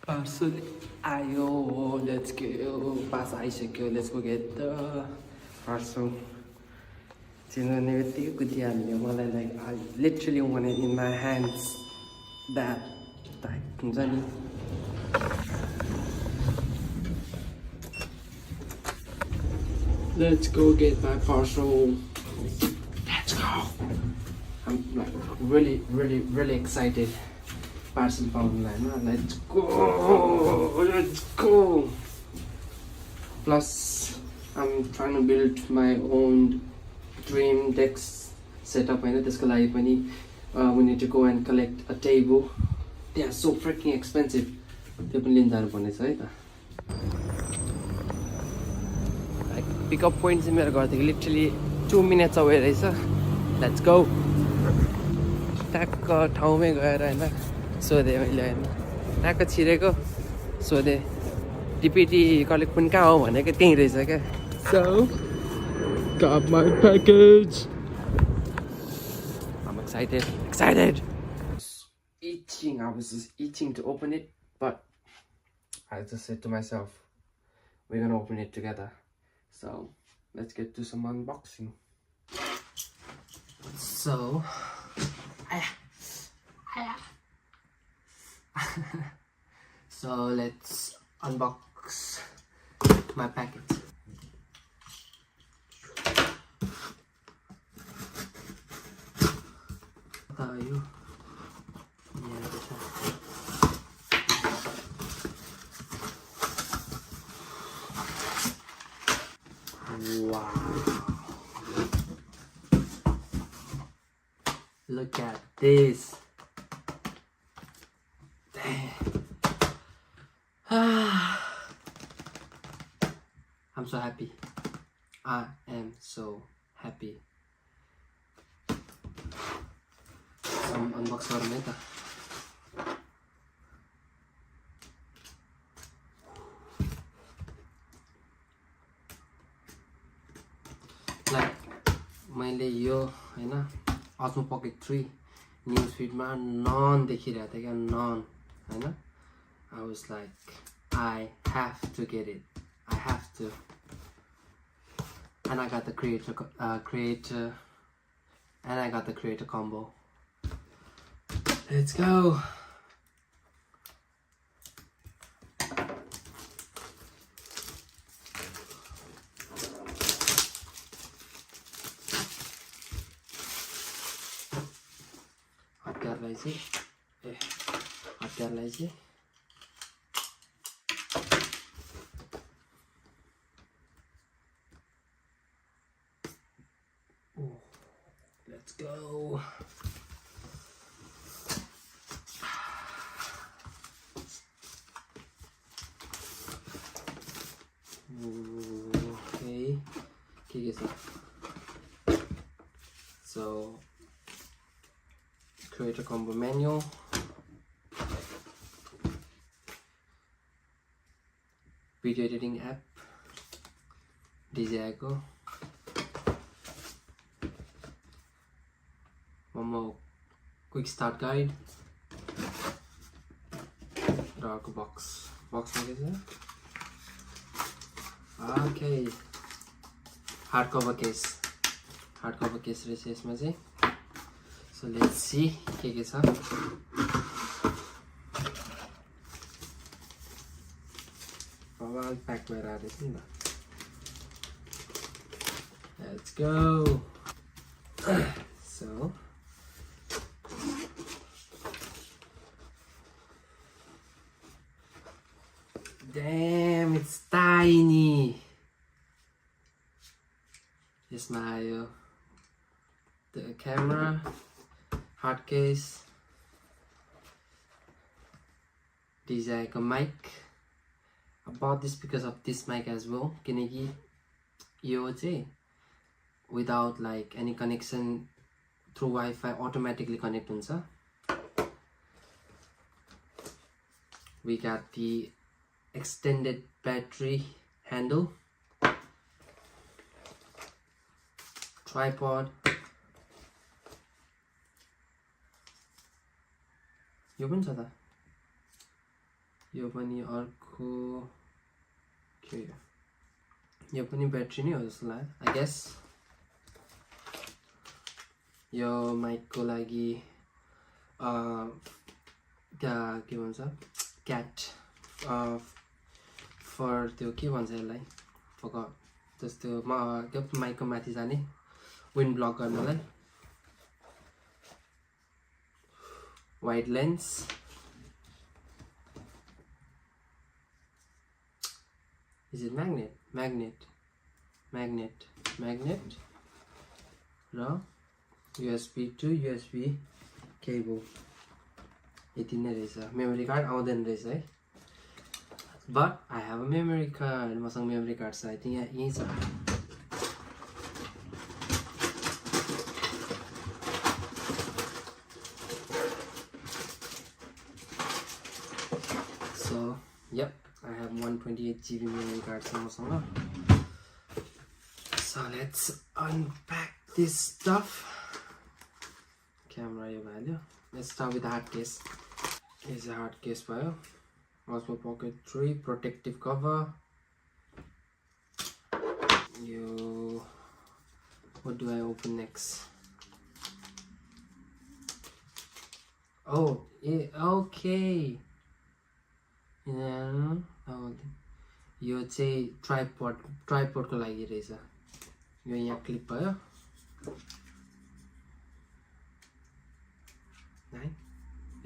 Parcel ayo, let's go. Pass आइसक्यो, let's go get the parcel. चिल्ड्रनले यतिकै कुदिहाल्यो मलाई like I literally wanted in my hands that type हुन्छ नि. Let's go get my parcel. Let's go. I'm like really excited. Parcel पाउनुलाई Hahn. Let's go. Let's go. Plus I'm trying to build my own dream decks setup हैन. त्यसको लागि पनि we need to go and collect a table. They are so freaking expensive. त्यो पनि लिन जानु पर्ने छ है त. Pickup point चाहिँ मेरो घरदेखि literally 2 minutes away रहेछ. Let's go. ट्याक्क ठाउँमै गएर हैन सोधेँ मैले हैन. ट्याक्क छिरेको सोधेँ डिपिटी कलेक्ट पनि कहाँ हो भनेको त्यहीँ रहेछ क्या. So got my package. I'm excited. Itching. I was just itching to open it, but I just said to myself, we're gonna open it together. So let's get to some unboxing. So so let's unbox my packet. What are you? Wow. Look at this. Damn. I'm so happy. I am so happy. Some unbox गरौँ है त. Like मैले यो हैन Osmo Pocket 3 news फिडमा नन देखिरहेको थियो क्या. नन हैन. I was like, I have to get it. I have to. And I got the creator and I got the creator combo. Let's go. हतियारलाई चाहिँ let's go. Okay. So creator combo manual, video editing app, DJI को, Momo quick start guide, dark box में क्या है? Okay, hardcover case रहेछ यसमा चाहिँ. So let's see के छ. Pack भएर आएछ नि त. Let's go. So damn, it's tiny. यसमा आयो the camera, hard case, DJI को mic. I bought this because of this mic as well. किनकि यो चाहिँ without like any connection through Wi-Fi automatically connect हुन्छ. We got the extended battery handle, tripod. यो पनि छ त. यो पनि अर्को के हो यो पनि ब्याट्री नै हो जस्तो लाग्यो आई गेस यो माइकको लागि त्यहाँ के भन्छ क्याट फर त्यो के भन्छ यसलाई फक जस्तो त्यो माइकको माथि जाने विन्ड ब्लक गर्नलाई wide lens is it magnet र USB to USB cable यति नै रहेछ मेमोरी कार्ड आउँदैन रहेछ है but I have a memory card मसँग मेमोरी कार्ड छ आई थिङ्क यहीँ छ so yup I have 128 GB memory card छ मसँग so let's unpack this stuff camera यो value. Let's start with the hard case. Here's a hard case bio. Osmo Pocket 3 protective cover. What do I open next? Oh, okay. यो चाहिँ tripod को लागि रहेछ यो यहाँ clip भयो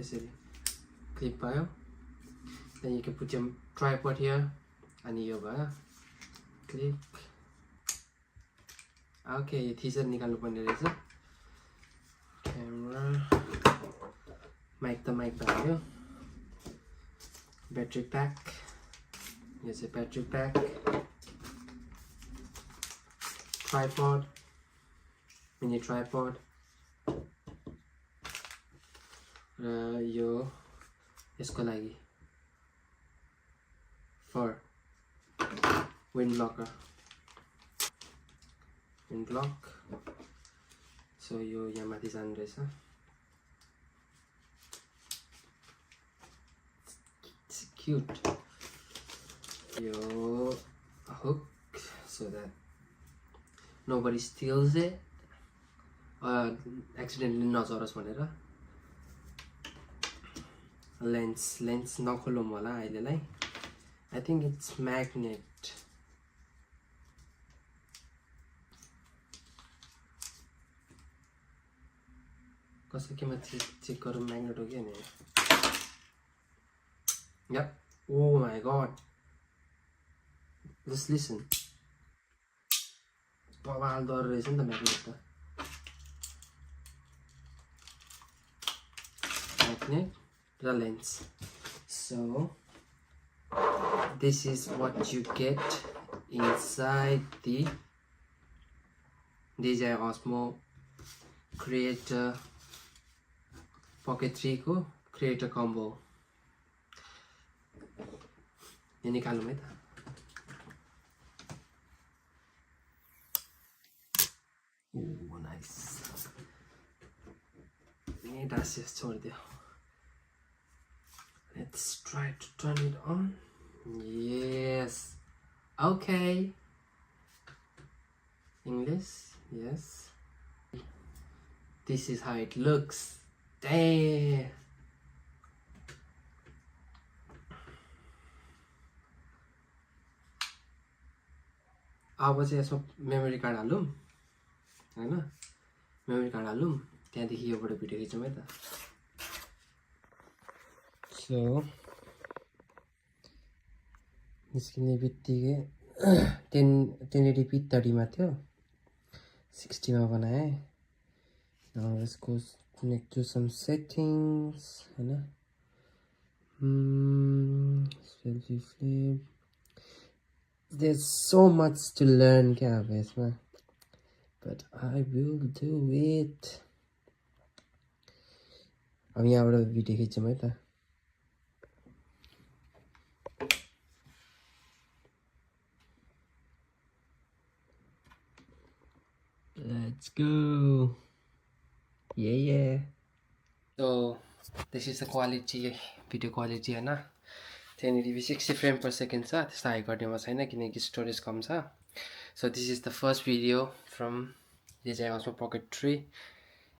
यसरी clip भयो then you can put your tripod here अनि यो भयो क्लिक ओके यो थिचर निकाल्नु पर्ने रहेछ क्यामेरा माइक त भयो ब्याट्री प्याक यो चाहिँ battery pack tripod mini tripod र यो यसको लागि फर विन्ड ब्लक सो यो यहाँ माथि जानु रहेछ cute yo hook so that nobody steals it accidentally नझरोस् भनेर लेन्स नखोलौँ होला अहिलेलाई आई थिङ्क इट्स म्याग्नेट कसै केमा चेक गरौँ म्याग्नेट हो कि नि यप ओ माई गड जस्ट लिसन बवाल दर रहेछ नि त म्याग्नेट त magnet the lens so this is what you get inside the DJI Osmo Creator Pocket 3 को Creator combo यो निकालौँ है त ओह नाइस यही डासिस छोडिदियो Let's try to turn it on. Yes. Okay. English. Yes. This is how it looks. Damn. अब चाहिँ यसमा memory card हालौँ हैन memory card हालौँ त्यहाँदेखि योबाट video खिचौँ है त So, निस्किने बित्तिकै 1080p 30 मा थियो 60 मा बनाएँ now let's go make do some settings Hahn selfie flip there's so much to learn क्या अब यसमा but I will do it अब यहाँबाट भिडियो खिचौँ है त Let's go. Yeah. So this is the quality, video quality, है ना? 1080p 60 frame per second छ त्यस्तो हाई गर्नेमा छैन किनकि स्टोरेज कम छ. So this is the first video from DJI Osmo Pocket 3.